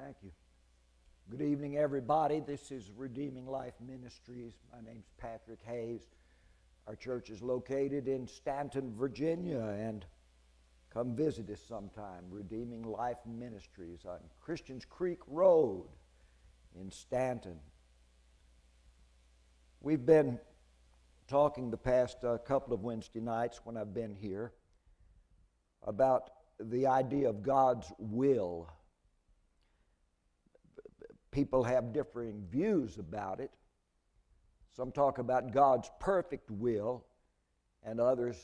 Thank you. Good evening, everybody. This is Redeeming Life Ministries. My name's Patrick Hayes. Our church is located in Stanton, Virginia, and come visit us sometime. Redeeming Life Ministries on Christians Creek Road in Stanton. We've been talking the past couple of Wednesday nights when I've been here about the idea of God's will. People have differing views about it. Some talk about God's perfect will, and others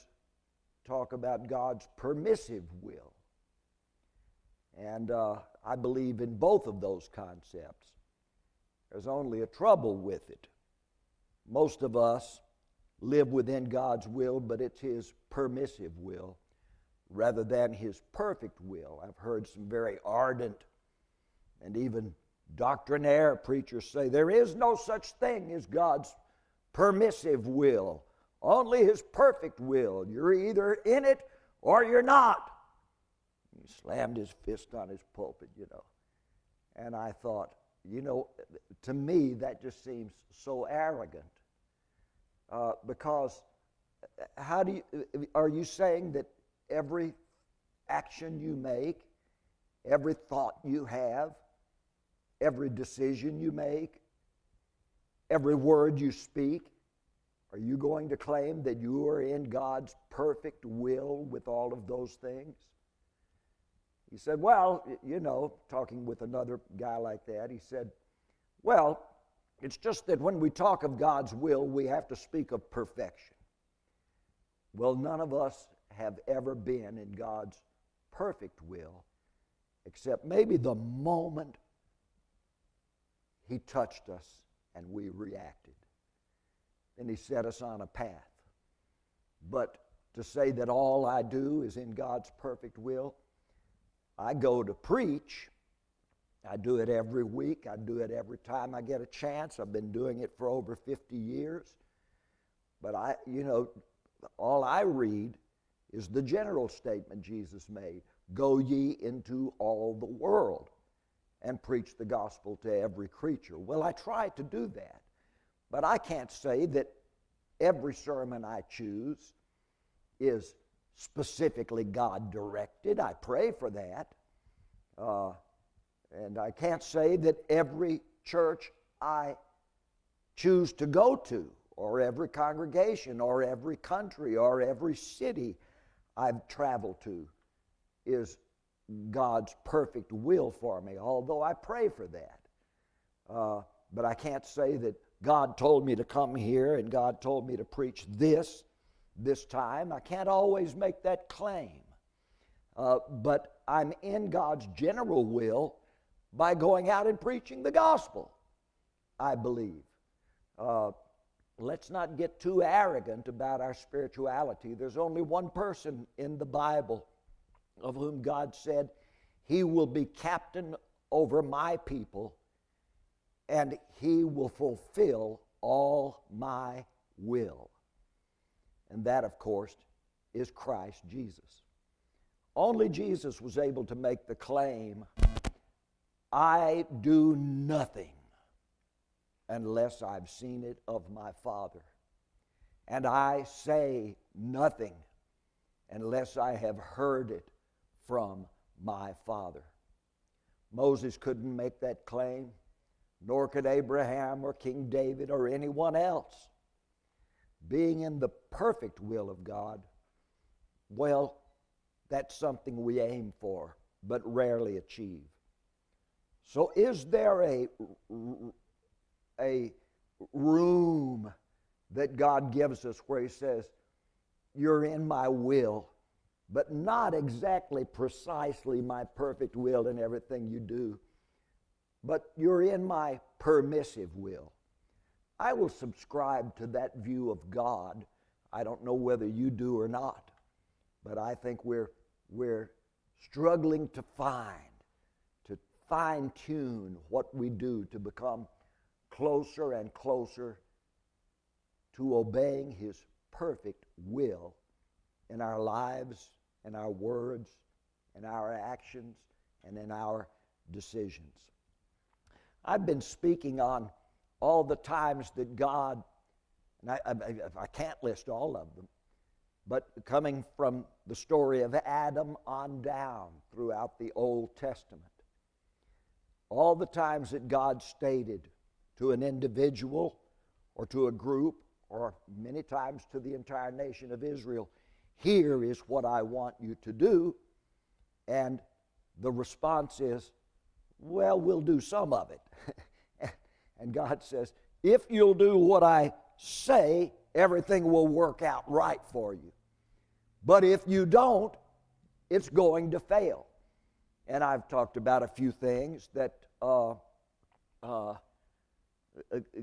talk about God's permissive will. And I believe in both of those concepts. There's only a trouble with it. Most of us live within God's will, but it's His permissive will rather than His perfect will. I've heard some very ardent and even doctrinaire preachers say there is no such thing as God's permissive will, only His perfect will. You're either in it or you're not. He slammed his fist on his pulpit, And I thought, to me that just seems so arrogant. Because are you saying that every action you make, every thought you have, every decision you make, every word you speak, are you going to claim that you are in God's perfect will with all of those things? He said, well, talking with another guy like that, he said, well, it's just that when we talk of God's will, we have to speak of perfection. Well, none of us have ever been in God's perfect will, except maybe the moment He touched us and we reacted. Then He set us on a path. But to say that all I do is in God's perfect will, I go to preach. I do it every week. I do it every time I get a chance. I've been doing it for over 50 years. But all I read is the general statement Jesus made. Go ye into all the world and preach the gospel to every creature. Well, I try to do that. But I can't say that every sermon I choose is specifically God-directed. I pray for that. And I can't say that every church I choose to go to, or every congregation, or every country, or every city I've traveled to is God's perfect will for me, although I pray for that. But I can't say that God told me to come here and God told me to preach this time. I can't always make that claim. But I'm in God's general will by going out and preaching the gospel, I believe. Let's not get too arrogant about our spirituality. There's only one person in the Bible of whom God said, He will be captain over my people, and He will fulfill all my will. And that, of course, is Christ Jesus. Only Jesus was able to make the claim, I do nothing unless I've seen it of my Father. And I say nothing unless I have heard it from my Father. Moses couldn't make that claim, nor could Abraham or King David or anyone else. Being in the perfect will of God, well, that's something we aim for, but rarely achieve. So is there a room that God gives us where He says, you're in my will, but not exactly precisely my perfect will in everything you do, but you're in my permissive will? I will subscribe to that view of God. I don't know whether you do or not, but I think we're struggling to fine-tune what we do to become closer and closer to obeying His perfect will in our lives, in our words, in our actions, and in our decisions. I've been speaking on all the times that God, and I can't list all of them, but coming from the story of Adam on down throughout the Old Testament, all the times that God stated to an individual or to a group or many times to the entire nation of Israel, here is what I want you to do, and the response is, well, we'll do some of it. And God says, if you'll do what I say, everything will work out right for you. But if you don't, it's going to fail. And I've talked about a few things that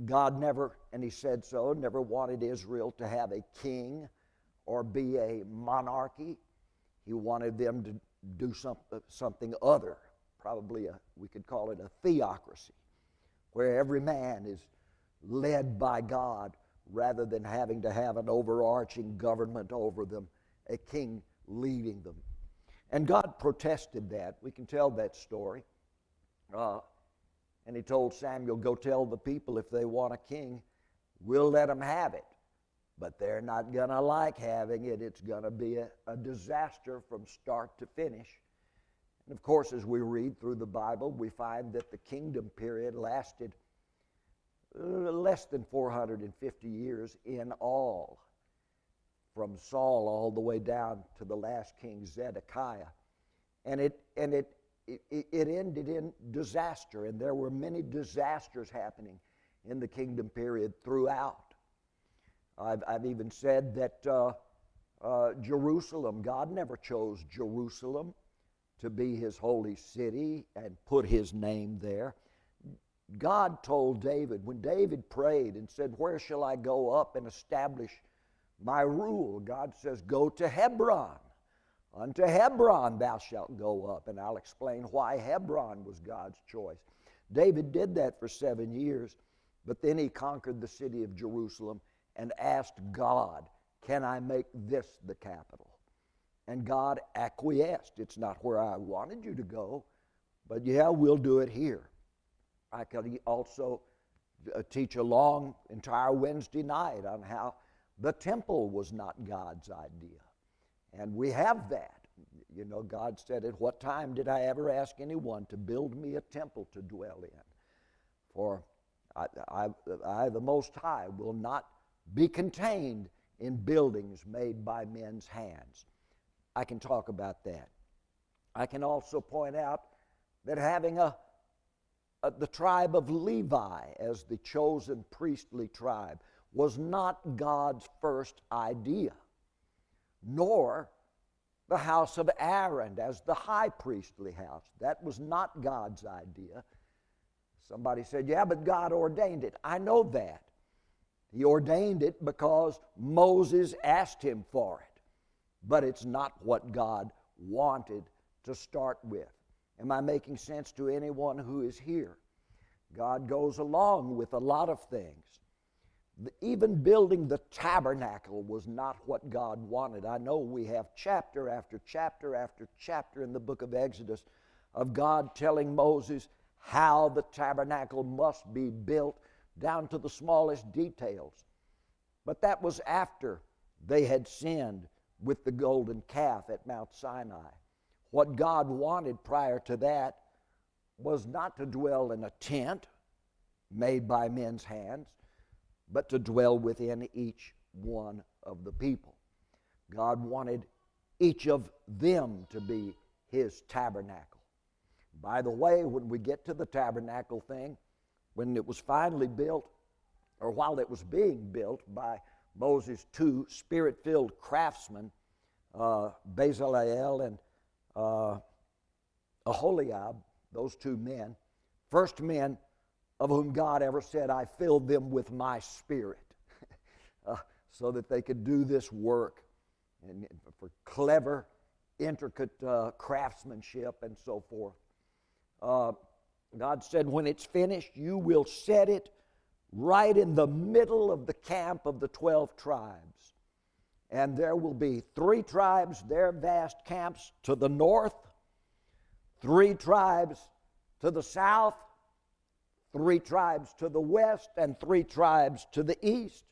God never, and He said so, never wanted Israel to have a king or be a monarchy. He wanted them to do something other, probably we could call it a theocracy, where every man is led by God rather than having to have an overarching government over them, a king leading them. And God protested that. We can tell that story. And He told Samuel, go tell the people if they want a king, we'll let them have it. But they're not going to like having it. It's going to be a disaster from start to finish. And of course, as we read through the Bible, we find that the kingdom period lasted less than 450 years in all, from Saul all the way down to the last king, Zedekiah. And it ended in disaster, and there were many disasters happening in the kingdom period throughout. I've even said that Jerusalem, God never chose Jerusalem to be His holy city and put His name there. God told David, when David prayed and said, where shall I go up and establish my rule? God says, go to Hebron. Unto Hebron thou shalt go up. And I'll explain why Hebron was God's choice. David did that for 7 years, but then he conquered the city of Jerusalem and asked God, can I make this the capital? And God acquiesced. It's not where I wanted you to go, but yeah, we'll do it here. I could also teach a long entire Wednesday night on how the temple was not God's idea. And we have that. You know, God said, at what time did I ever ask anyone to build me a temple to dwell in? For I, the Most High, will not be contained in buildings made by men's hands. I can talk about that. I can also point out that having the tribe of Levi as the chosen priestly tribe was not God's first idea, nor the house of Aaron as the high priestly house. That was not God's idea. Somebody said, yeah, but God ordained it. I know that. He ordained it because Moses asked Him for it. But it's not what God wanted to start with. Am I making sense to anyone who is here? God goes along with a lot of things. Even building the tabernacle was not what God wanted. I know we have chapter after chapter after chapter in the book of Exodus of God telling Moses how the tabernacle must be built down to the smallest details. But that was after they had sinned with the golden calf at Mount Sinai. What God wanted prior to that was not to dwell in a tent made by men's hands, but to dwell within each one of the people. God wanted each of them to be His tabernacle. By the way, when we get to the tabernacle thing, when it was finally built, or while it was being built by Moses' two spirit-filled craftsmen, Bezalel and Aholiab, those two men, first men of whom God ever said, I filled them with my spirit, so that they could do this work and for clever, intricate craftsmanship and so forth. God said, when it's finished, you will set it right in the middle of the camp of the 12 tribes. And there will be 3 tribes, their vast camps to the north, 3 tribes to the south, 3 tribes to the west and 3 tribes to the east.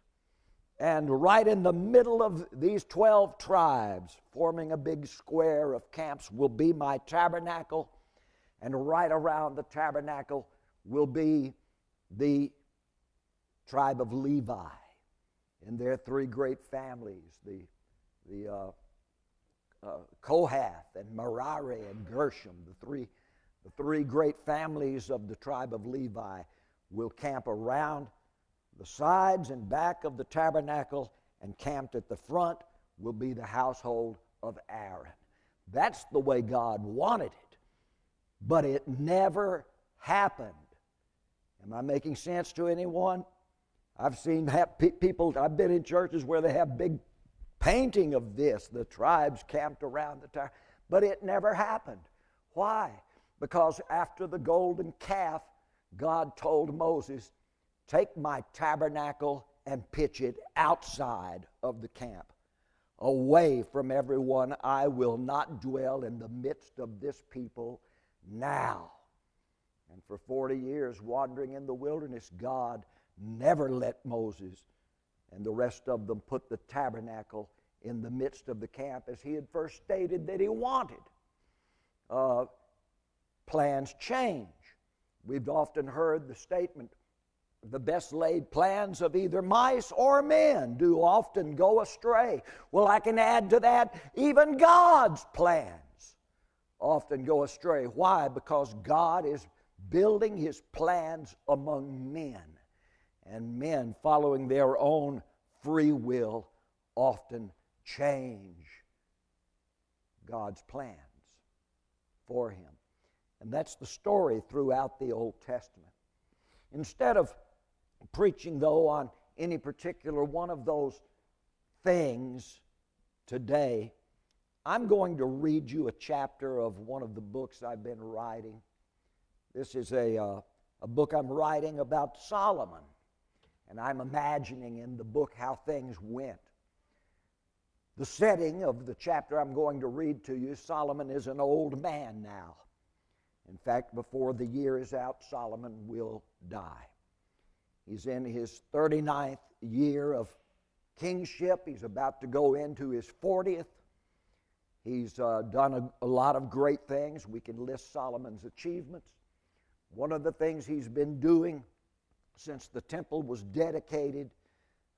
And right in the middle of these 12 tribes, forming a big square of camps, will be my tabernacle. And right around the tabernacle will be the tribe of Levi and their 3 great families, the Kohath and Merari and Gershom, the three great families of the tribe of Levi will camp around the sides and back of the tabernacle, and camped at the front will be the household of Aaron. That's the way God wanted it, but it never happened. Am I making sense to anyone? I've seen people, I've been in churches where they have big painting of this, the tribes camped around the tower, but it never happened. Why? Because after the golden calf, God told Moses, take my tabernacle and pitch it outside of the camp, away from everyone. I will not dwell in the midst of this people now. And for 40 years wandering in the wilderness, God never let Moses and the rest of them put the tabernacle in the midst of the camp as he had first stated that he wanted. Plans change. We've often heard the statement, the best laid plans of either mice or men do often go astray. Well, I can add to that, even God's plans often go astray. Why? Because God is building his plans among men, and men following their own free will often change God's plans for him. And that's the story throughout the Old Testament. Instead of preaching, though, on any particular one of those things today, I'm going to read you a chapter of one of the books I've been writing. This is a book I'm writing about Solomon, and I'm imagining in the book how things went. The setting of the chapter I'm going to read to you, Solomon is an old man now. In fact, before the year is out, Solomon will die. He's in his 39th year of kingship. He's about to go into his 40th. He's done a lot of great things. We can list Solomon's achievements. One of the things he's been doing since the temple was dedicated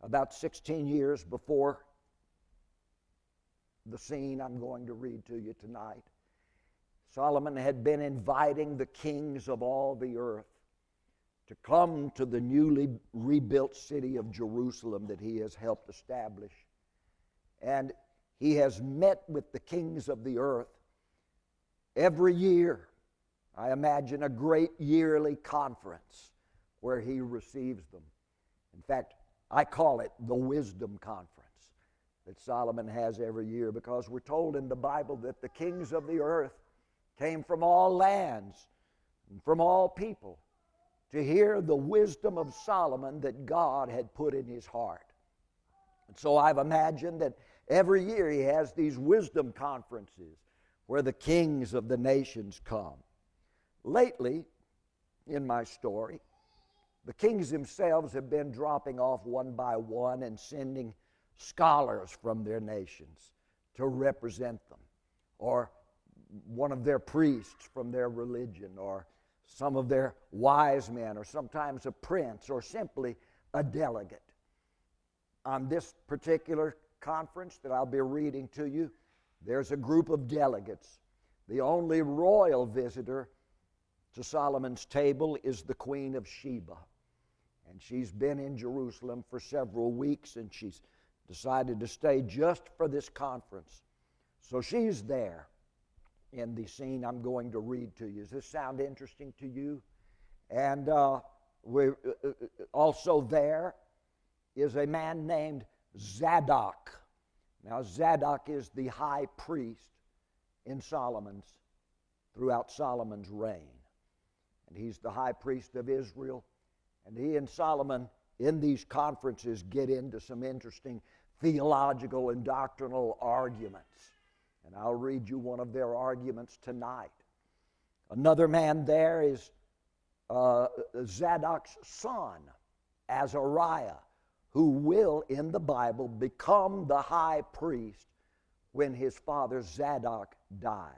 about 16 years before the scene I'm going to read to you tonight, Solomon had been inviting the kings of all the earth to come to the newly rebuilt city of Jerusalem that he has helped establish. And he has met with the kings of the earth every year. I imagine a great yearly conference where he receives them. In fact, I call it the Wisdom Conference that Solomon has every year, because we're told in the Bible that the kings of the earth came from all lands and from all people to hear the wisdom of Solomon that God had put in his heart. And so I've imagined that every year he has these wisdom conferences where the kings of the nations come. Lately, in my story, the kings themselves have been dropping off one by one and sending scholars from their nations to represent them, or one of their priests from their religion, or some of their wise men, or sometimes a prince, or simply a delegate. On this particular conference that I'll be reading to you, there's a group of delegates. The only royal visitor to Solomon's table is the Queen of Sheba. And she's been in Jerusalem for several weeks, and she's decided to stay just for this conference. So she's there in the scene I'm going to read to you. Does this sound interesting to you? And we're also there is a man named Zadok. Now, Zadok is the high priest throughout Solomon's reign. And he's the high priest of Israel. And he and Solomon in these conferences get into some interesting theological and doctrinal arguments. And I'll read you one of their arguments tonight. Another man there is Zadok's son, Azariah, who will, in the Bible, become the high priest when his father Zadok dies.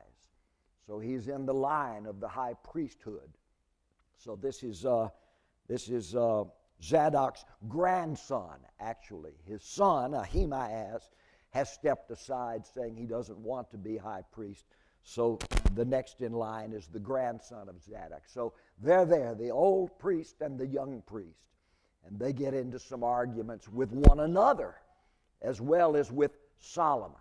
So he's in the line of the high priesthood. So this is Zadok's grandson, actually. His son, Ahimaaz, has stepped aside saying he doesn't want to be high priest. So the next in line is the grandson of Zadok. So they're there, the old priest and the young priest. And they get into some arguments with one another as well as with Solomon.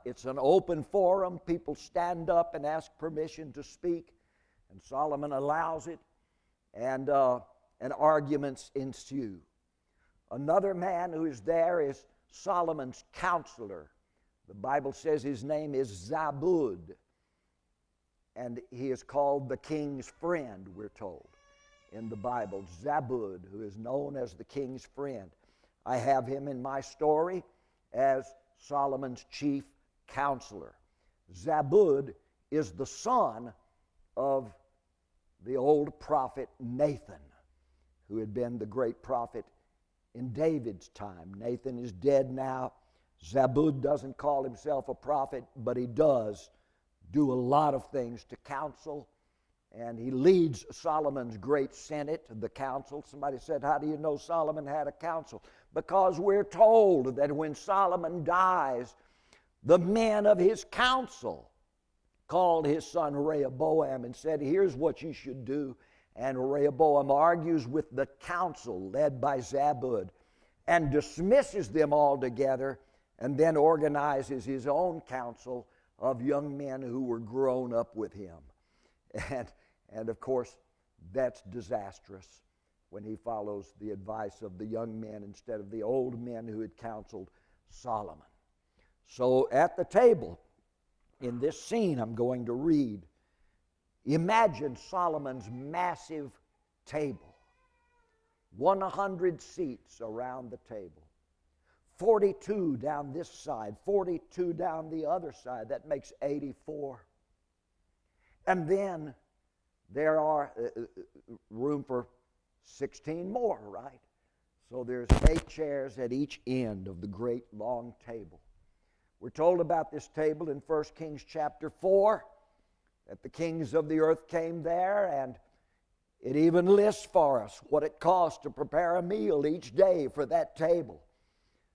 It's an open forum. People stand up and ask permission to speak, and Solomon allows it, and arguments ensue. Another man who is there is Solomon's counselor. The Bible says his name is Zabud, and he is called the king's friend, we're told in the Bible. Zabud, who is known as the king's friend. I have him in my story as Solomon's chief counselor. Zabud is the son of the old prophet Nathan, who had been the great prophet in David's time. Nathan is dead now. Zabud doesn't call himself a prophet, but he does do a lot of things to counsel, and he leads Solomon's great Senate, the council. Somebody said, how do you know Solomon had a council? Because we're told that when Solomon dies, the men of his council called his son Rehoboam and said, here's what you should do. And Rehoboam argues with the council led by Zabud and dismisses them altogether, and then organizes his own council of young men who were grown up with him. And of course, that's disastrous when he follows the advice of the young men instead of the old men who had counseled Solomon. So at the table, in this scene I'm going to read, imagine Solomon's massive table. 100 seats around the table. 42 down this side, 42 down the other side. That makes 84. And then there are room for 16 more, right? So there's 8 chairs at each end of the great long table. We're told about this table in 1 Kings chapter 4, that the kings of the earth came there, and it even lists for us what it costs to prepare a meal each day for that table.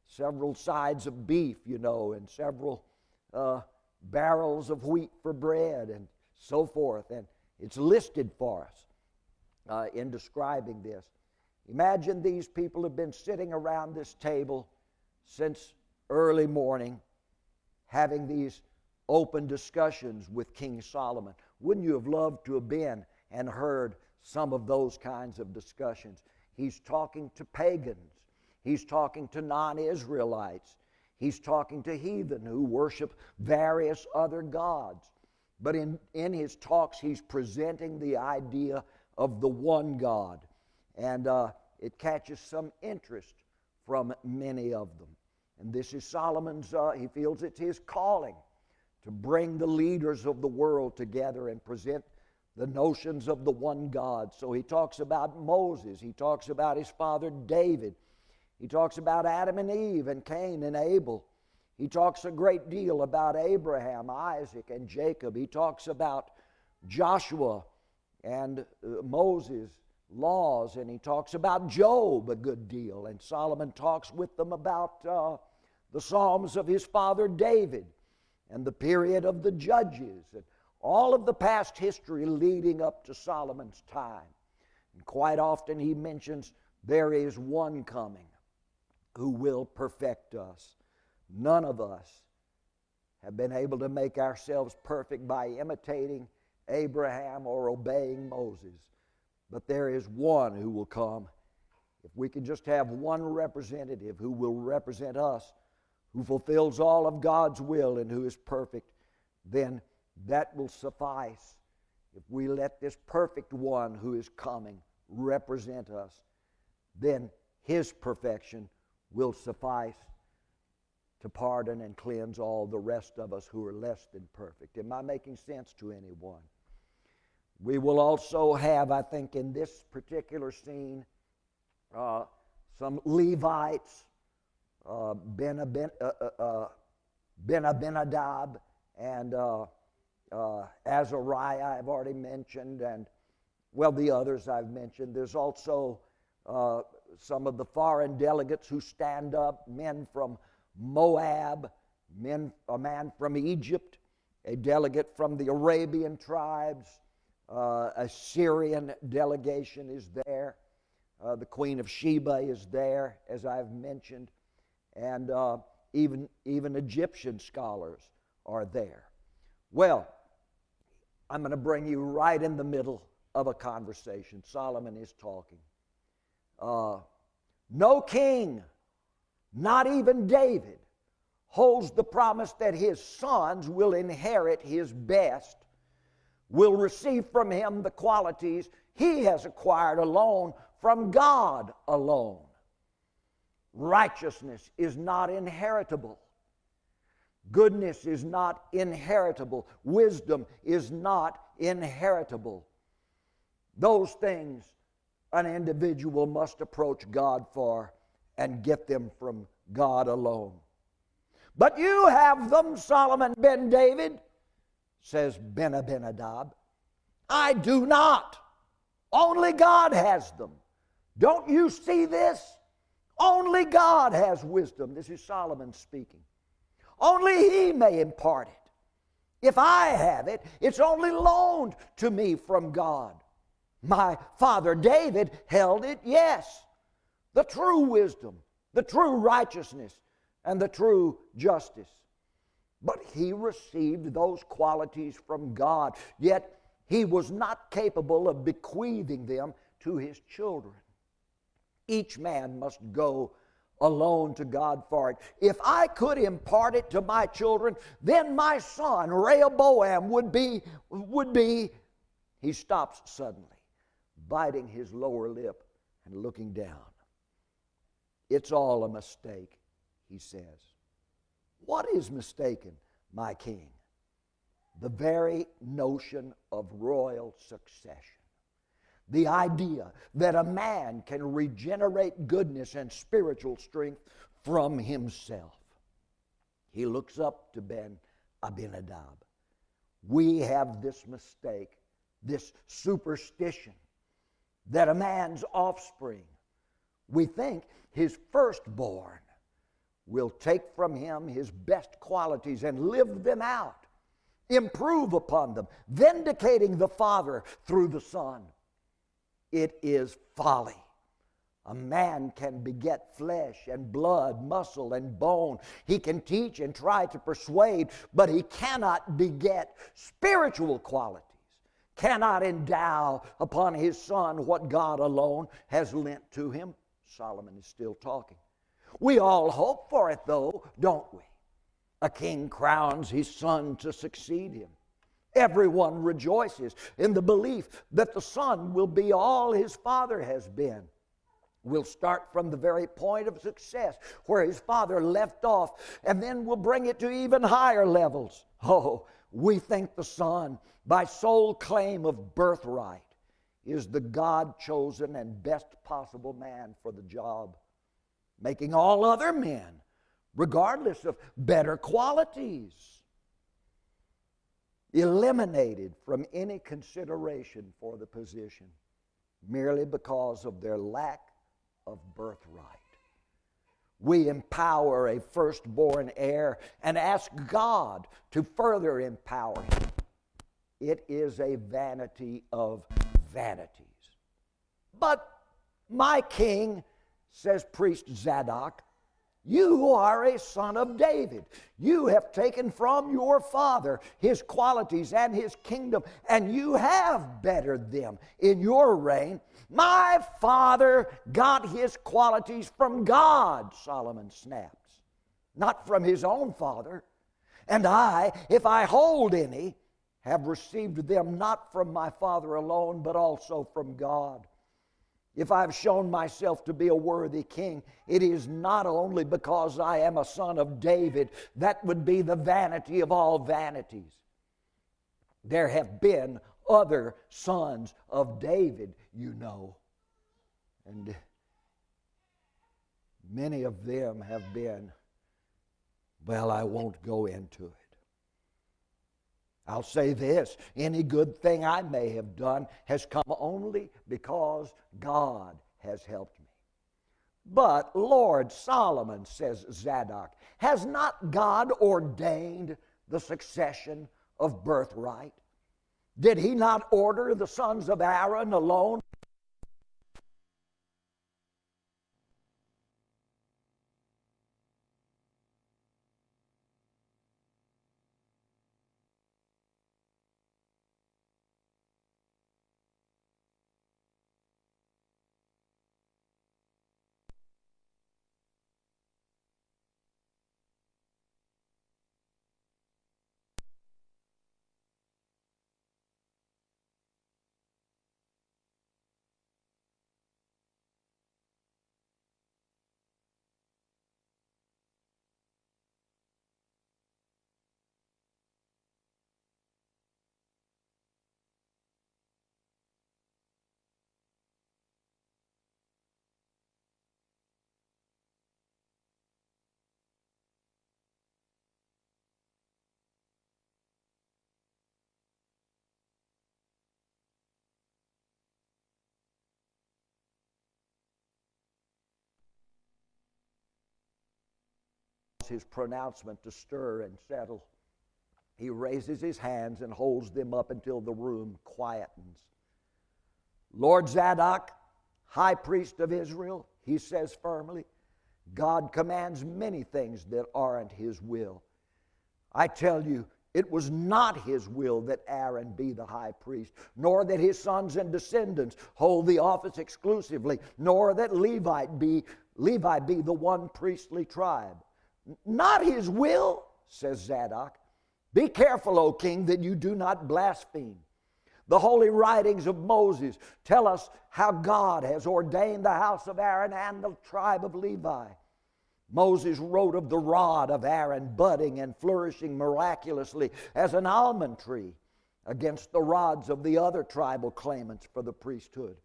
Several sides of beef, and several barrels of wheat for bread and so forth. And it's listed for us in describing this. Imagine these people have been sitting around this table since early morning, having these open discussions with King Solomon. Wouldn't you have loved to have been and heard some of those kinds of discussions? He's talking to pagans. He's talking to non-Israelites. He's talking to heathen who worship various other gods. But in his talks, he's presenting the idea of the one God. And it catches some interest from many of them. And this is Solomon's, he feels it's his calling to bring the leaders of the world together and present the notions of the one God. So he talks about Moses. He talks about his father David. He talks about Adam and Eve and Cain and Abel. He talks a great deal about Abraham, Isaac, and Jacob. He talks about Joshua and Moses' laws, and he talks about Job a good deal. And Solomon talks with them about the Psalms of his father David and the period of the Judges and all of the past history leading up to Solomon's time. And quite often he mentions there is one coming who will perfect us. None of us have been able to make ourselves perfect by imitating Abraham or obeying Moses. But there is one who will come. If we can just have one representative who will represent us, who fulfills all of God's will and who is perfect, then that will suffice. If we let this perfect one who is coming represent us, then his perfection will suffice to pardon and cleanse all the rest of us who are less than perfect. Am I making sense to anyone? We will also have, I think, in this particular scene, some Levites, Ben-Abinadab and Azariah I've already mentioned, and, well, the others I've mentioned. There's also some of the foreign delegates who stand up, men from Moab, a man from Egypt, a delegate from the Arabian tribes, a Syrian delegation is there. The Queen of Sheba is there, as I've mentioned, and even Egyptian scholars are there. Well, I'm going to bring you right in the middle of a conversation. Solomon is talking. No king, not even David, holds the promise that his sons will inherit his best, will receive from him the qualities he has acquired alone from God alone. Righteousness is not inheritable. Goodness is not inheritable. Wisdom is not inheritable. Those things an individual must approach God for and get them from God alone. But you have them, Solomon ben David, says Ben-Abinadab. I do not. Only God has them. Don't you see this? Only God has wisdom. This is Solomon speaking. Only He may impart it. If I have it, it's only loaned to me from God. My father David held it, yes. The true wisdom, the true righteousness, and the true justice. But he received those qualities from God, yet he was not capable of bequeathing them to his children. Each man must go alone to God for it. If I could impart it to my children, then my son Rehoboam would be. He stops suddenly, biting his lower lip and looking down. It's all a mistake, he says. What is mistaken, my king? The very notion of royal succession. The idea that a man can regenerate goodness and spiritual strength from himself. He looks up to Ben-Abinadab. We have this mistake, this superstition, that a man's offspring, we think his firstborn, will take from him his best qualities and live them out, improve upon them, vindicating the Father through the Son. It is folly. A man can beget flesh and blood, muscle and bone. He can teach and try to persuade, but he cannot beget spiritual qualities, cannot endow upon his son what God alone has lent to him. Solomon is still talking. We all hope for it, though, don't we? A king crowns his son to succeed him. Everyone rejoices in the belief that the son will be all his father has been. We'll start from the very point of success where his father left off, and then we'll bring it to even higher levels. Oh, we think the son, by sole claim of birthright, is the God-chosen and best possible man for the job, making all other men, regardless of better qualities, eliminated from any consideration for the position merely because of their lack of birthright. We empower a firstborn heir and ask God to further empower him. It is a vanity of vanities. But my king, says priest Zadok, you are a son of David. You have taken from your father his qualities and his kingdom, and you have bettered them in your reign. My father got his qualities from God, Solomon snaps, not from his own father. And I, if I hold any, have received them not from my father alone, but also from God. If I've shown myself to be a worthy king, it is not only because I am a son of David. That would be the vanity of all vanities. There have been other sons of David, you know. And many of them have been, well, I won't go into it. I'll say this, any good thing I may have done has come only because God has helped me. But, Lord Solomon, says Zadok, has not God ordained the succession of birthright? Did he not order the sons of Aaron alone? His pronouncement to stir and settle. He raises his hands and holds them up until the room quietens. Lord Zadok, high priest of Israel, he says firmly, God commands many things that aren't his will. I tell you, it was not his will that Aaron be the high priest, nor that his sons and descendants hold the office exclusively, nor that Levi be the one priestly tribe. Not his will, says Zadok. Be careful, O king, that you do not blaspheme. The holy writings of Moses tell us how God has ordained the house of Aaron and the tribe of Levi. Moses wrote of the rod of Aaron budding and flourishing miraculously as an almond tree against the rods of the other tribal claimants for the priesthood.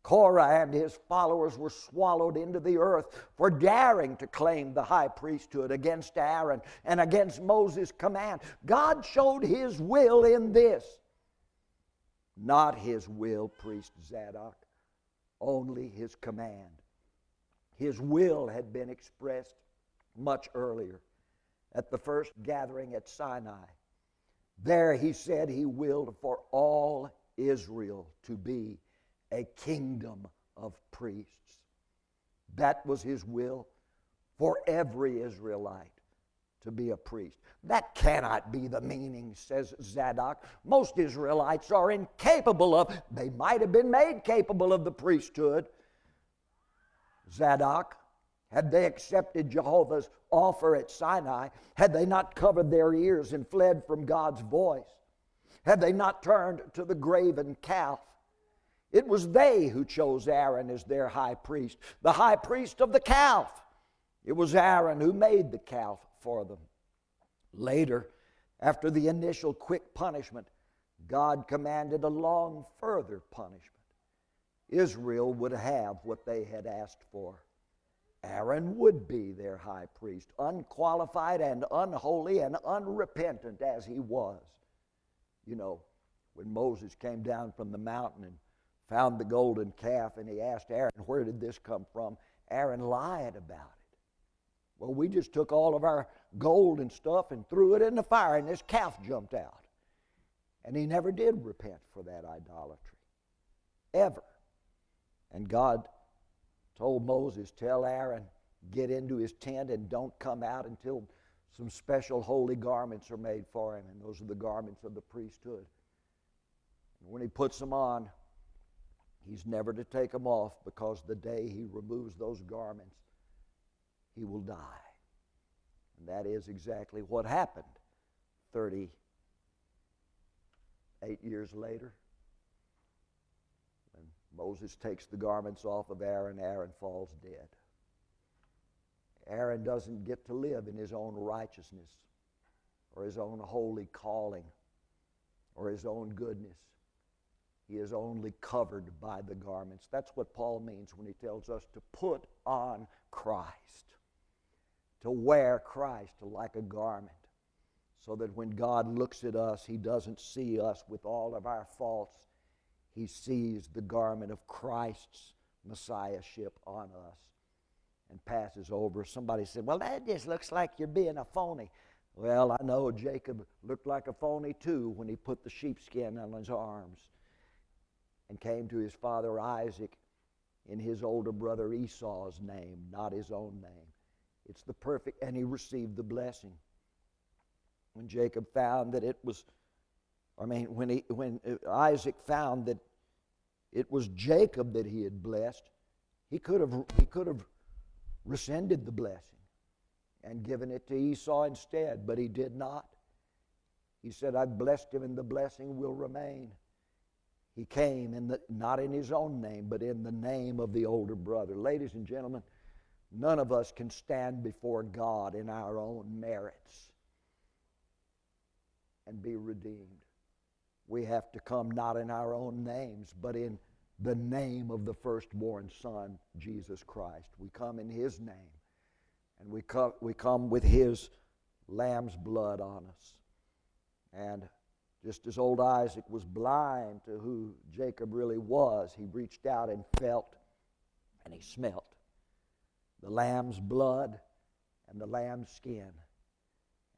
Korah and his followers were swallowed into the earth for daring to claim the high priesthood against Aaron and against Moses' command. God showed his will in this. Not his will, priest Zadok, only his command. His will had been expressed much earlier at the first gathering at Sinai. There he said he willed for all Israel to be a kingdom of priests. That was his will, for every Israelite to be a priest. That cannot be the meaning, says Zadok. Most Israelites are incapable of, they might have been made capable of the priesthood. Zadok, had they accepted Jehovah's offer at Sinai, had they not covered their ears and fled from God's voice, had they not turned to the graven calf, it was they who chose Aaron as their high priest, the high priest of the calf. It was Aaron who made the calf for them. Later, after the initial quick punishment, God commanded a long further punishment. Israel would have what they had asked for. Aaron would be their high priest, unqualified and unholy and unrepentant as he was. You know, when Moses came down from the mountain and found the golden calf and he asked Aaron, where did this come from? Aaron lied about it. Well, we just took all of our gold and stuff and threw it in the fire and this calf jumped out. And he never did repent for that idolatry. Ever. And God told Moses, tell Aaron, get into his tent and don't come out until some special holy garments are made for him. And those are the garments of the priesthood. And when he puts them on, he's never to take them off, because the day he removes those garments, he will die. And that is exactly what happened 38 years later. When Moses takes the garments off of Aaron, Aaron falls dead. Aaron doesn't get to live in his own righteousness or his own holy calling or his own goodness. He is only covered by the garments. That's what Paul means when he tells us to put on Christ, to wear Christ like a garment, so that when God looks at us, He doesn't see us with all of our faults. He sees the garment of Christ's Messiahship on us and passes over. Somebody said, well, that just looks like you're being a phony. Well, I know Jacob looked like a phony too when he put the sheepskin on his arms and came to his father Isaac in his older brother Esau's name, not his own name. It's the perfect, and he received the blessing. When Jacob found that it was, when Isaac found that it was Jacob that he had blessed, he could have rescinded the blessing and given it to Esau instead, but he did not. He said, I've blessed him and the blessing will remain. He came not in his own name, but in the name of the older brother. Ladies and gentlemen, none of us can stand before God in our own merits and be redeemed. We have to come not in our own names, but in the name of the firstborn Son, Jesus Christ. We come in His name, and we come with His Lamb's blood on us. And just as old Isaac was blind to who Jacob really was, he reached out and felt, and he smelt the lamb's blood and the lamb's skin,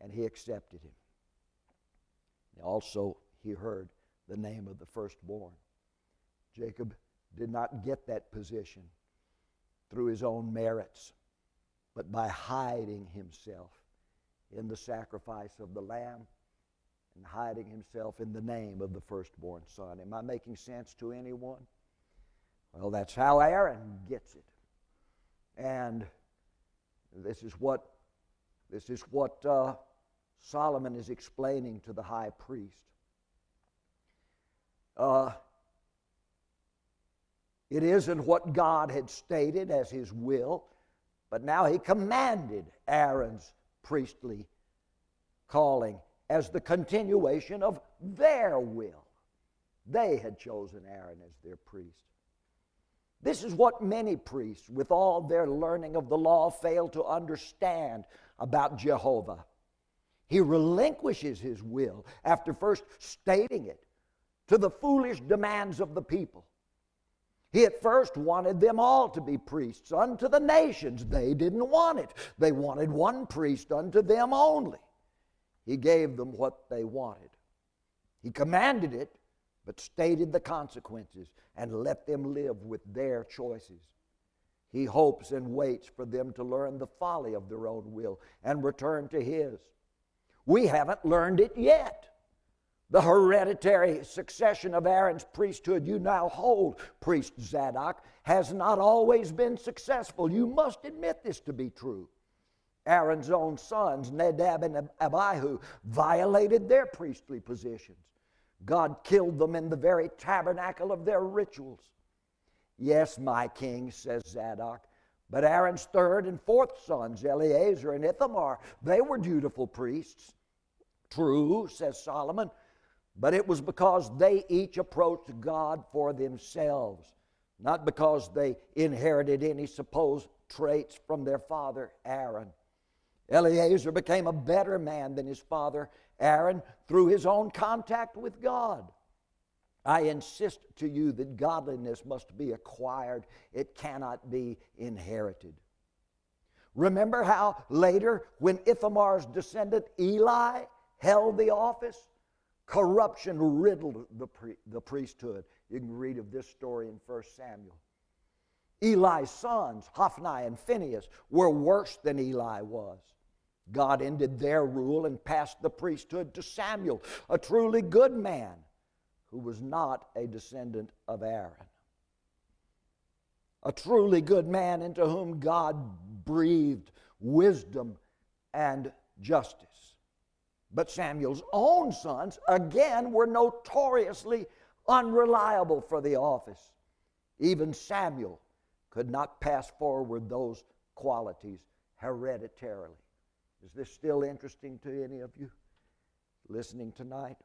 and he accepted him. Also, he heard the name of the firstborn. Jacob did not get that position through his own merits, but by hiding himself in the sacrifice of the lamb and hiding himself in the name of the firstborn son. Am I making sense to anyone? Well, that's how Aaron gets it. And this is what Solomon is explaining to the high priest. It isn't what God had stated as His will, but now He commanded Aaron's priestly calling as the continuation of their will. They had chosen Aaron as their priest. This is what many priests, with all their learning of the law, fail to understand about Jehovah. He relinquishes His will after first stating it to the foolish demands of the people. He at first wanted them all to be priests unto the nations. They didn't want it. They wanted one priest unto them only. He gave them what they wanted. He commanded it, but stated the consequences and let them live with their choices. He hopes and waits for them to learn the folly of their own will and return to His. We haven't learned it yet. The hereditary succession of Aaron's priesthood you now hold, priest Zadok, has not always been successful. You must admit this to be true. Aaron's own sons, Nadab and Abihu, violated their priestly positions. God killed them in the very tabernacle of their rituals. Yes, my king, says Zadok, but Aaron's third and fourth sons, Eleazar and Ithamar, they were dutiful priests. True, says Solomon, but it was because they each approached God for themselves, not because they inherited any supposed traits from their father Aaron. Eleazar became a better man than his father Aaron through his own contact with God. I insist to you that godliness must be acquired. It cannot be inherited. Remember how later, when Ithamar's descendant Eli held the office, corruption riddled the priesthood. You can read of this story in 1 Samuel. Eli's sons, Hophni and Phinehas, were worse than Eli was. God ended their rule and passed the priesthood to Samuel, a truly good man who was not a descendant of Aaron. A truly good man into whom God breathed wisdom and justice. But Samuel's own sons, again, were notoriously unreliable for the office. Even Samuel could not pass forward those qualities hereditarily. Is this still interesting to any of you listening tonight?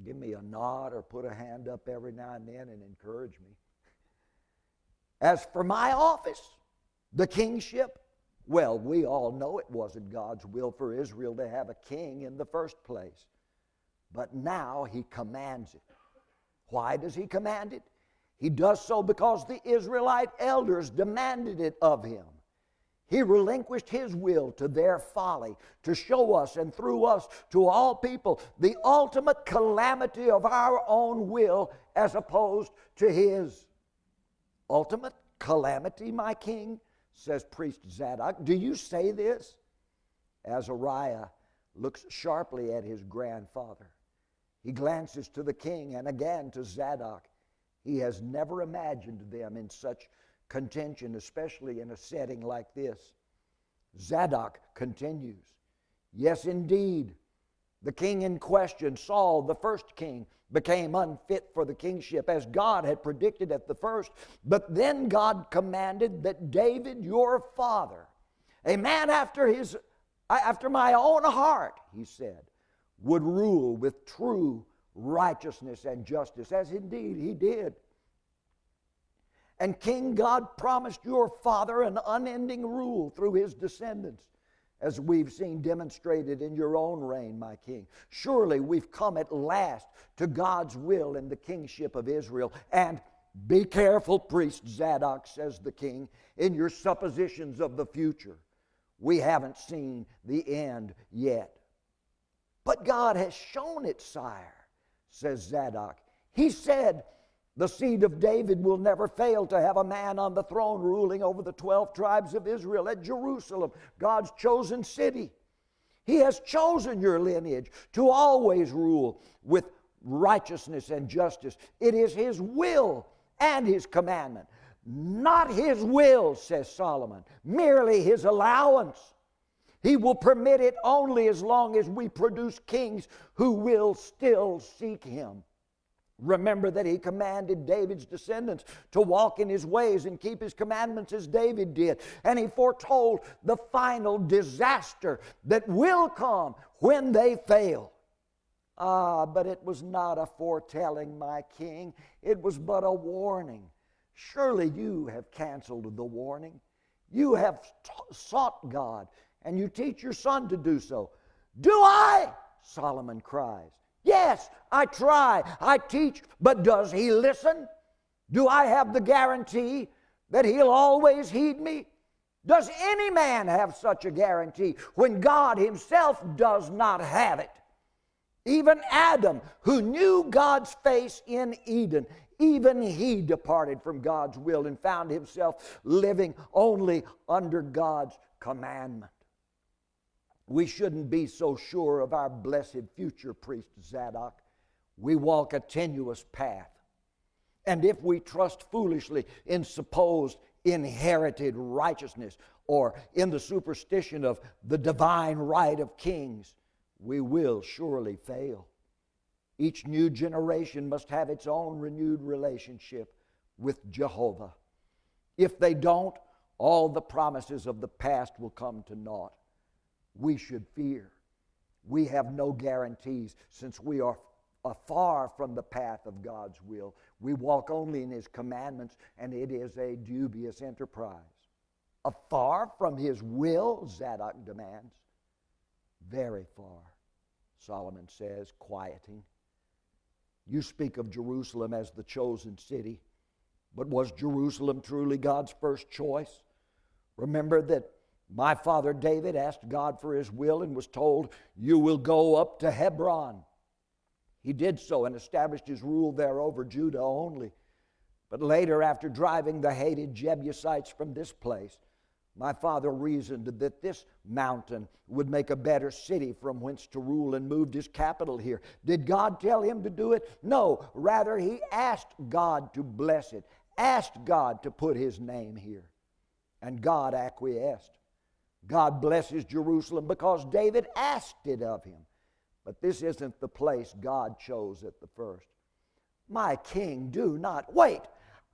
Give me a nod or put a hand up every now and then and encourage me. As for my office, the kingship, well, we all know it wasn't God's will for Israel to have a king in the first place. But now he commands it. Why does he command it? He does so because the Israelite elders demanded it of him. He relinquished his will to their folly to show us and through us to all people the ultimate calamity of our own will as opposed to his. Ultimate calamity, my king, says priest Zadok. Do you say this? Azariah looks sharply at his grandfather. He glances to the king and again to Zadok. He has never imagined them in such contention, especially in a setting like this. Zadok continues, yes, indeed, the king in question, Saul, the first king, became unfit for the kingship as God had predicted at the first. But then God commanded that David, your father, a man after my own heart, he said, would rule with true righteousness and justice, as indeed he did. And King God promised your father an unending rule through his descendants, as we've seen demonstrated in your own reign, my king. Surely we've come at last to God's will in the kingship of Israel. And be careful, priest Zadok, says the king, in your suppositions of the future. We haven't seen the end yet. But God has shown it, sire, says Zadok. He said, the seed of David will never fail to have a man on the throne ruling over the 12 tribes of Israel at Jerusalem, God's chosen city. He has chosen your lineage to always rule with righteousness and justice. It is his will and his commandment. Not his will, says Solomon, merely his allowance. He will permit it only as long as we produce kings who will still seek him. Remember that he commanded David's descendants to walk in his ways and keep his commandments as David did. And he foretold the final disaster that will come when they fail. But it was not a foretelling, my king. It was but a warning. Surely you have canceled the warning. You have sought God, and you teach your son to do so. Do I? Solomon cries. Yes, I try, I teach, but does he listen? Do I have the guarantee that he'll always heed me? Does any man have such a guarantee when God himself does not have it? Even Adam, who knew God's face in Eden, even he departed from God's will and found himself living only under God's commandment. We shouldn't be so sure of our blessed future, priest Zadok. We walk a tenuous path. And if we trust foolishly in supposed inherited righteousness or in the superstition of the divine right of kings, we will surely fail. Each new generation must have its own renewed relationship with Jehovah. If they don't, all the promises of the past will come to naught. We should fear. We have no guarantees since we are afar from the path of God's will. We walk only in his commandments, and it is a dubious enterprise. Afar from his will, Zadok demands. Very far, Solomon says, quieting. You speak of Jerusalem as the chosen city, but was Jerusalem truly God's first choice? Remember that my father David asked God for his will and was told, you will go up to Hebron. He did so and established his rule there over Judah only. But later, after driving the hated Jebusites from this place, my father reasoned that this mountain would make a better city from whence to rule and moved his capital here. Did God tell him to do it? No. Rather, he asked God to bless it, asked God to put his name here. And God acquiesced. God blesses Jerusalem because David asked it of him. But this isn't the place God chose at the first. My king, do not. Wait,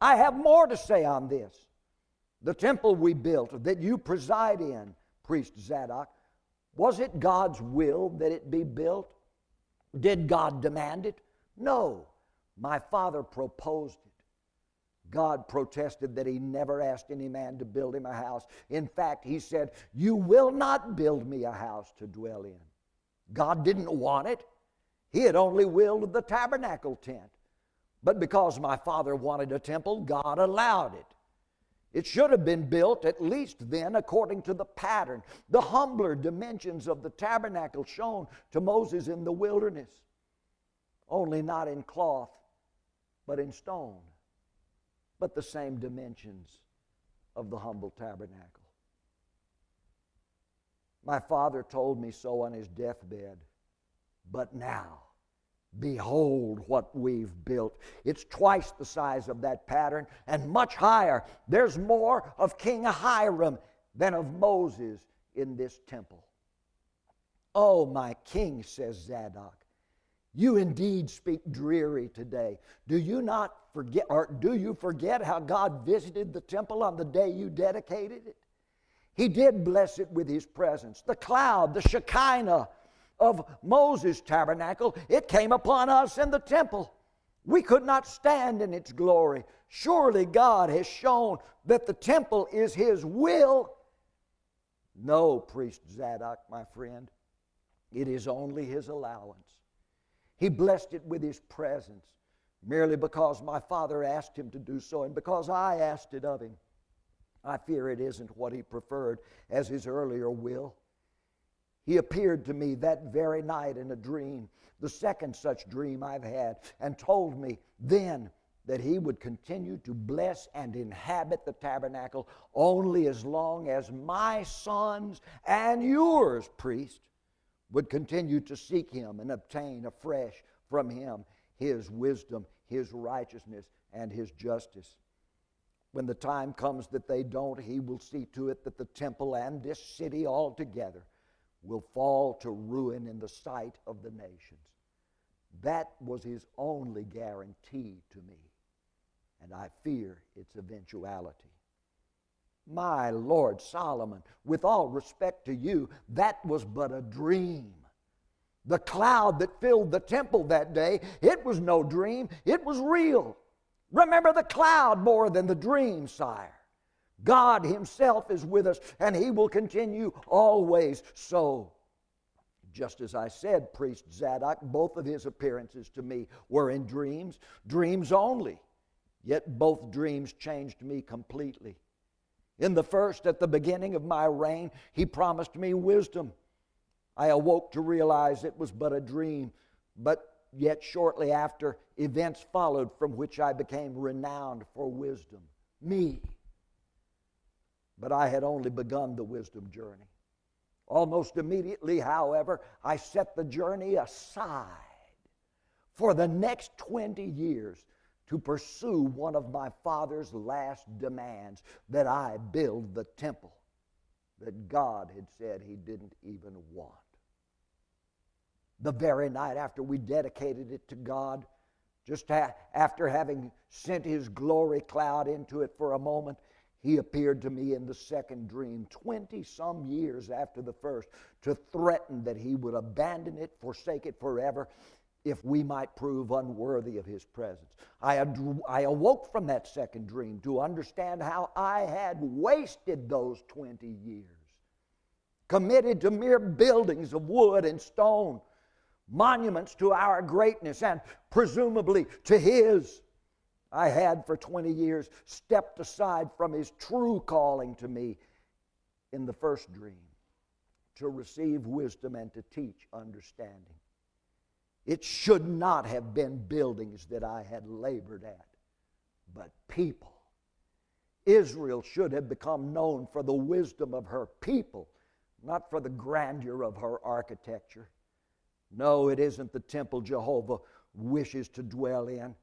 I have more to say on this. The temple we built that you preside in, priest Zadok, was it God's will that it be built? Did God demand it? No, my father proposed it. God protested that he never asked any man to build him a house. In fact, he said, "You will not build me a house to dwell in." God didn't want it. He had only willed the tabernacle tent. But because my father wanted a temple, God allowed it. It should have been built at least then according to the pattern, the humbler dimensions of the tabernacle shown to Moses in the wilderness. Only not in cloth, but in stone. But the same dimensions of the humble tabernacle. My father told me so on his deathbed. But now, behold what we've built. It's twice the size of that pattern and much higher. There's more of King Hiram than of Moses in this temple. "Oh, my king," says Zadok, "you indeed speak dreary today. Do you forget how God visited the temple on the day you dedicated it? He did bless it with his presence. The cloud, the Shekinah of Moses' tabernacle, it came upon us in the temple. We could not stand in its glory. Surely God has shown that the temple is his will." No, priest Zadok, my friend, it is only his allowance. He blessed it with his presence merely because my father asked him to do so and because I asked it of him. I fear it isn't what he preferred as his earlier will. He appeared to me that very night in a dream, the second such dream I've had, and told me then that he would continue to bless and inhabit the tabernacle only as long as my sons and yours, priest, would continue to seek him and obtain afresh from him his wisdom, his righteousness, and his justice. When the time comes that they don't, he will see to it that the temple and this city altogether will fall to ruin in the sight of the nations. That was his only guarantee to me, and I fear its eventuality. My Lord Solomon, with all respect to you, that was but a dream. The cloud that filled the temple that day, it was no dream, it was real. Remember the cloud more than the dream, sire. God himself is with us, and he will continue always so. Just as I said, priest Zadok, both of his appearances to me were in dreams, dreams only. Yet both dreams changed me completely. In the first, at the beginning of my reign, he promised me wisdom. I awoke to realize it was but a dream, but yet shortly after, events followed from which I became renowned for wisdom. Me. But I had only begun the wisdom journey. Almost immediately, however, I set the journey aside for the next 20 years to pursue one of my father's last demands, that I build the temple that God had said he didn't even want. The very night after we dedicated it to God, just after having sent his glory cloud into it for a moment, he appeared to me in the second dream, 20-some years after the first, to threaten that he would abandon it, forsake it forever, if we might prove unworthy of his presence. I awoke from that second dream to understand how I had wasted those 20 years, committed to mere buildings of wood and stone, monuments to our greatness and presumably to his. I had for 20 years stepped aside from his true calling to me in the first dream, to receive wisdom and to teach understanding. It should not have been buildings that I had labored at, but people. Israel should have become known for the wisdom of her people, not for the grandeur of her architecture. No, it isn't the temple Jehovah wishes to dwell in.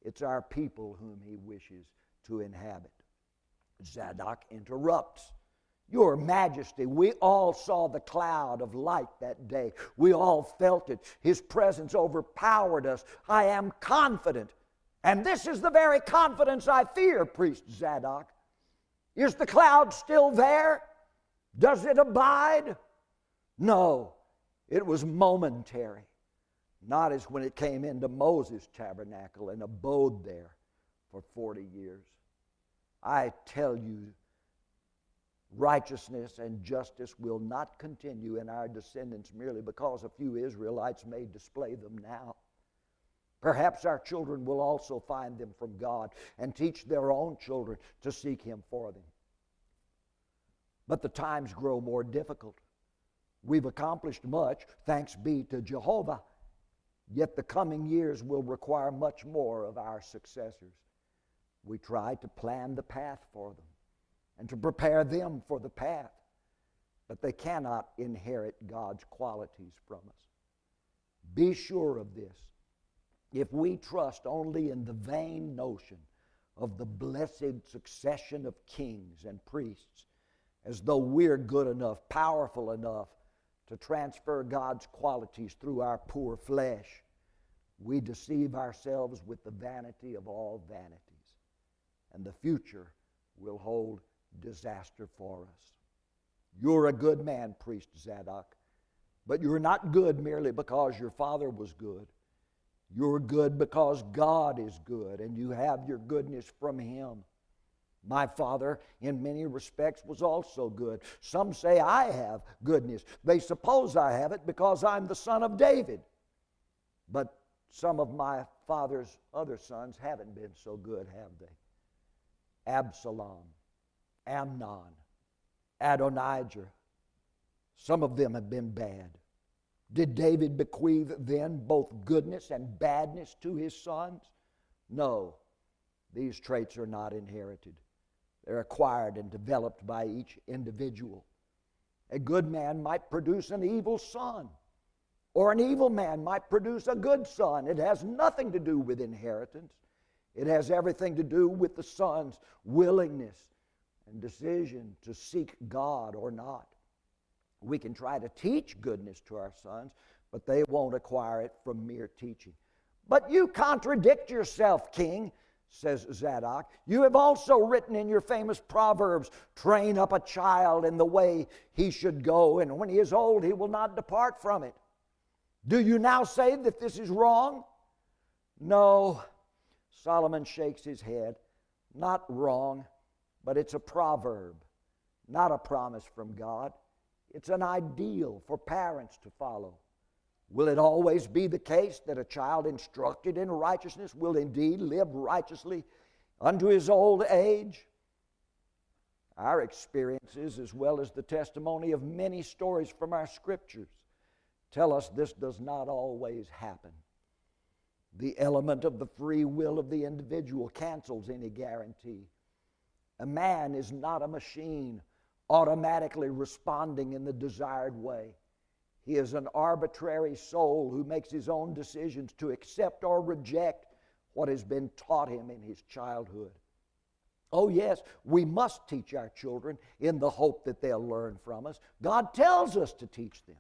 It's our people whom he wishes to inhabit. Zadok interrupts. Your Majesty, we all saw the cloud of light that day. We all felt it. His presence overpowered us. I am confident. And this is the very confidence I fear, priest Zadok. Is the cloud still there? Does it abide? No, it was momentary. not as when it came into Moses' tabernacle and abode there for 40 years. I tell you, righteousness and justice will not continue in our descendants merely because a few Israelites may display them now. Perhaps our children will also find them from God and teach their own children to seek Him for them. But the times grow more difficult. We've accomplished much, thanks be to Jehovah, yet the coming years will require much more of our successors. We try to plan the path for them and to prepare them for the path, but they cannot inherit God's qualities from us. Be sure of this. If we trust only in the vain notion of the blessed succession of kings and priests, as though we're good enough, powerful enough to transfer God's qualities through our poor flesh, we deceive ourselves with the vanity of all vanities, and the future will hold disaster for us. You're a good man, Priest Zadok, but you're not good merely because your father was good. You're good because God is good, and you have your goodness from Him. My father, in many respects, was also good. Some say I have goodness. They suppose I have it because I'm the son of David. But some of my father's other sons haven't been so good, have they? Absalom, Amnon, Adonijah. Some of them have been bad. Did David bequeath then both goodness and badness to his sons? No, these traits are not inherited. They're acquired and developed by each individual. A good man might produce an evil son, or an evil man might produce a good son. It has nothing to do with inheritance. It has everything to do with the son's willingness and decision to seek God or not. We can try to teach goodness to our sons, but they won't acquire it from mere teaching. But you contradict yourself, King, says Zadok. You have also written in your famous Proverbs, train up a child in the way he should go, and when he is old he will not depart from it. Do you now say that this is wrong? No. Solomon shakes his head. Not wrong, but it's a proverb, not a promise from God. It's an ideal for parents to follow. Will it always be the case that a child instructed in righteousness will indeed live righteously unto his old age? Our experiences, as well as the testimony of many stories from our scriptures, tell us this does not always happen. The element of the free will of the individual cancels any guarantee. A man is not a machine automatically responding in the desired way. He is an arbitrary soul who makes his own decisions to accept or reject what has been taught him in his childhood. Oh yes, we must teach our children in the hope that they'll learn from us. God tells us to teach them.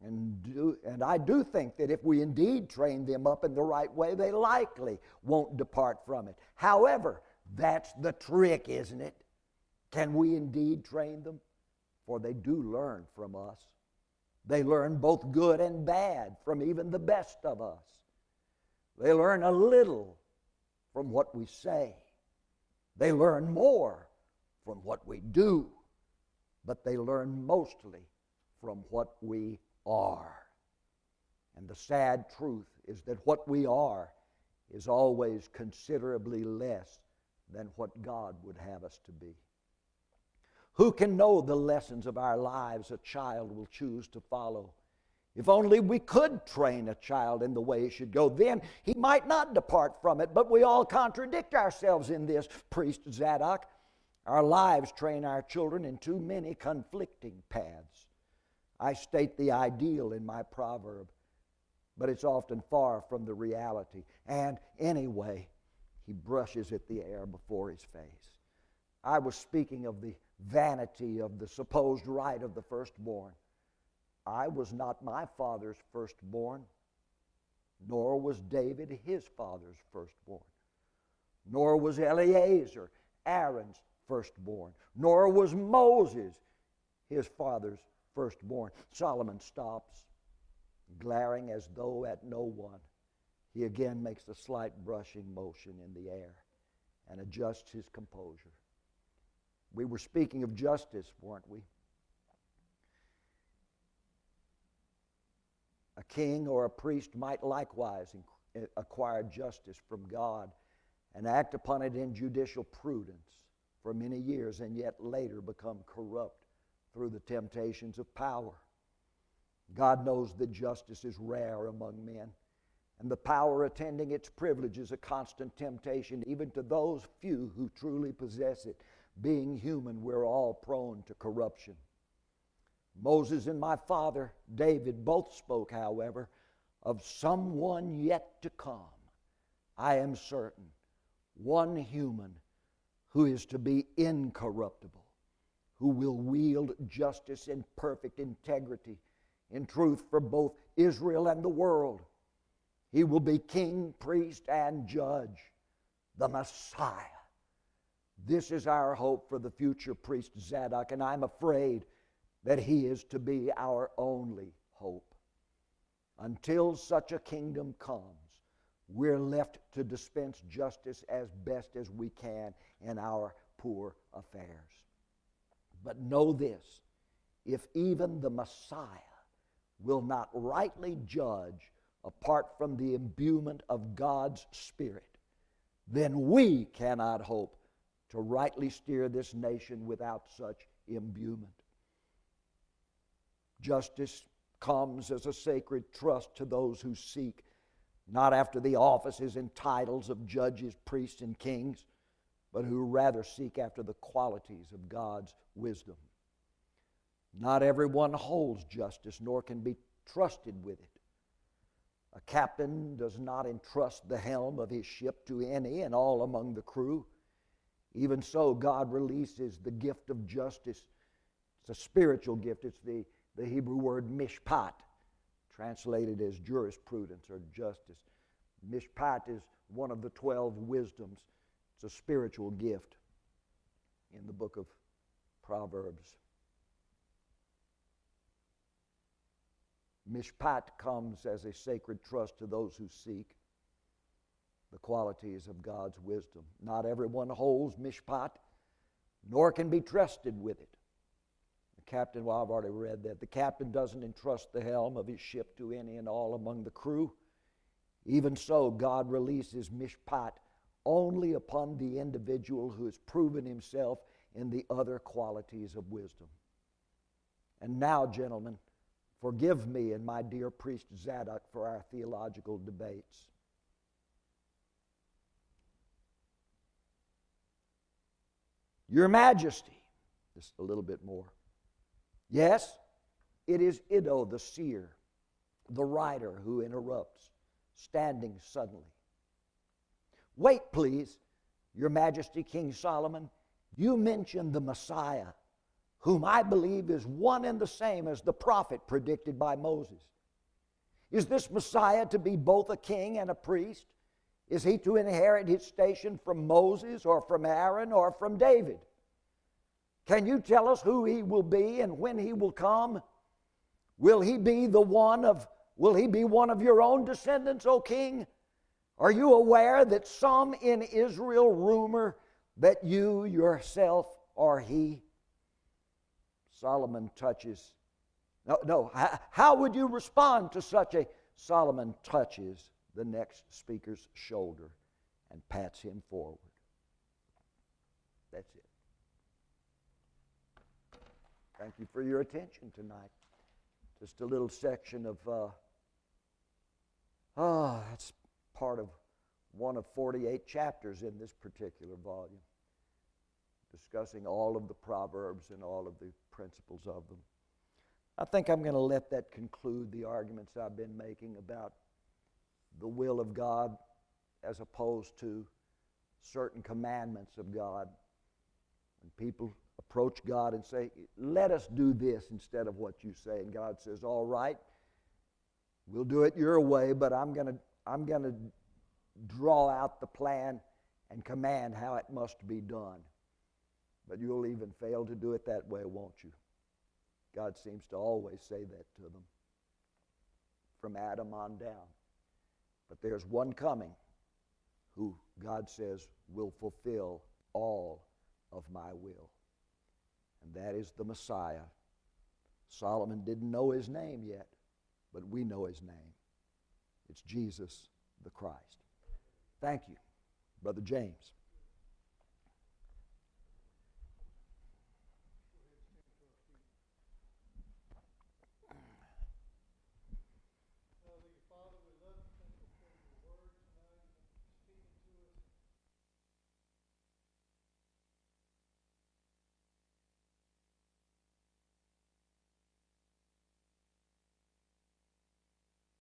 And I do think that if we indeed train them up in the right way, they likely won't depart from it. However, that's the trick, isn't it? Can we indeed train them? For they do learn from us. They learn both good and bad from even the best of us. They learn a little from what we say. They learn more from what we do. But they learn mostly from what we are. And the sad truth is that what we are is always considerably less than what God would have us to be. Who can know the lessons of our lives a child will choose to follow? If only we could train a child in the way he should go, then he might not depart from it. But we all contradict ourselves in this, Priest Zadok. Our lives train our children in too many conflicting paths. I state the ideal in my proverb, but it's often far from the reality. And anyway, he brushes at the air before his face. I was speaking of the vanity of the supposed right of the firstborn. I was not my father's firstborn, nor was David his father's firstborn, nor was Eleazar Aaron's firstborn, nor was Moses his father's firstborn. Solomon stops. Glaring as though at no one, he again makes a slight brushing motion in the air and adjusts his composure. We were speaking of justice, weren't we? A king or a priest might likewise acquire justice from God and act upon it in judicial prudence for many years, and yet later become corrupt through the temptations of power. God knows that justice is rare among men, and the power attending its privilege is a constant temptation even to those few who truly possess it. Being human, we're all prone to corruption. Moses and my father David both spoke, however, of someone yet to come. I am certain, one human who is to be incorruptible, who will wield justice in perfect integrity, in truth for both Israel and the world. He will be king, priest, and judge, the Messiah. This is our hope for the future priest Zadok, and I'm afraid that he is to be our only hope. Until such a kingdom comes, we're left to dispense justice as best as we can in our poor affairs. But know this, if even the Messiah will not rightly judge apart from the imbuement of God's Spirit, then we cannot hope to rightly steer this nation without such imbuement. Justice comes as a sacred trust to those who seek, not after the offices and titles of judges, priests, and kings, but who rather seek after the qualities of God's wisdom. Not everyone holds justice, nor can be trusted with it. A captain does not entrust the helm of his ship to any and all among the crew. Even so, God releases the gift of justice. It's a spiritual gift. It's the Hebrew word mishpat, translated as jurisprudence or justice. Mishpat is one of the 12 wisdoms. It's a spiritual gift in the book of Proverbs. Mishpat comes as a sacred trust to those who seek the qualities of God's wisdom. Not everyone holds mishpat, nor can be trusted with it. The captain, well, I've already read that. The captain doesn't entrust the helm of his ship to any and all among the crew. Even so, God releases mishpat only upon the individual who has proven himself in the other qualities of wisdom. And now, gentlemen, forgive me and my dear priest Zadok for our theological debates. Your Majesty, just a little bit more. Yes, it is Iddo the seer, the writer, who interrupts, standing suddenly. Wait, please, Your Majesty, King Solomon. You mentioned the Messiah, whom I believe is one and the same as the prophet predicted by Moses. Is this Messiah to be both a king and a priest? Is he to inherit his station from Moses or from Aaron or from David? Can you tell us who he will be and when he will come? Will he be one of your own descendants, O king? Are you aware that some in Israel rumor that you yourself are he? Solomon touches. No. How would you respond to such a? Solomon touches the next speaker's shoulder and pats him forward. That's it. Thank you for your attention tonight. Just a little section of, that's part of one of 48 chapters in this particular volume, discussing all of the Proverbs and all of the principles of them. I think I'm going to let that conclude the arguments I've been making about the will of God as opposed to certain commandments of God. When people approach God and say, let us do this instead of what you say, and God says, all right, we'll do it your way, but I'm going to draw out the plan and command how it must be done. But you'll even fail to do it that way, won't you? God seems to always say that to them. from Adam on down. But there's one coming who God says will fulfill all of my will. And that is the Messiah. Solomon didn't know his name yet, but we know his name. It's Jesus the Christ. Thank you, Brother James.